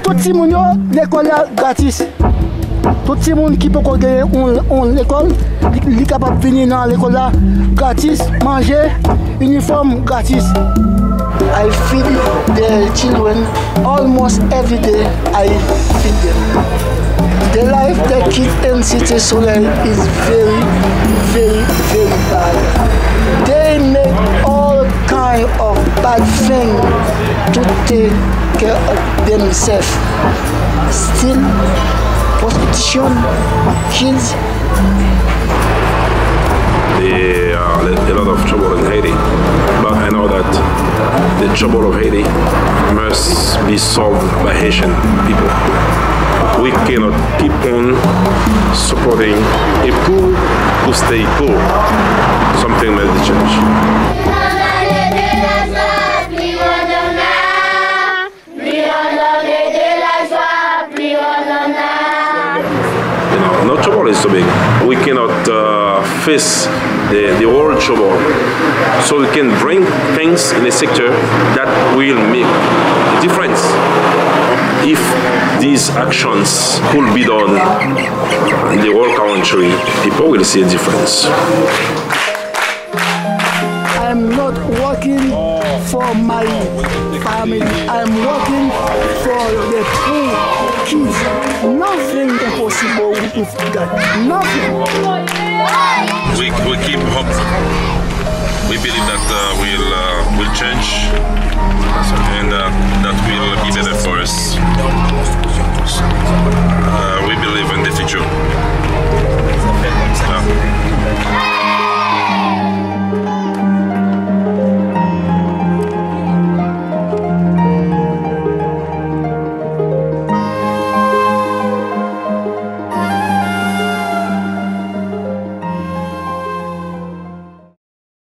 tout le monde l'école est gratis. Tout le monde qui peut gagner l'école, il est capable de venir dans l'école là gratis, manger, uniforme gratis. I feed the children almost every day. I feed them. The life they keep in Cité Soleil is very, very, very bad. They make all kind of bad things to take care of themselves. Still, prostitution, kids. There are a lot of trouble in Haiti, but I know that the trouble of Haiti must be solved by Haitian people. We cannot keep on supporting a poor to stay poor. Something must change. No trouble is so big. We cannot face the world trouble. So we can bring things in the sector that will make a difference. If these actions could be done in the whole country, people will see a difference. I'm not working for my family. I'm working for the poor kids. Nothing impossible with God. Nothing. We keep hope. We believe that will change and that will be better for us. We believe in the future. Yeah.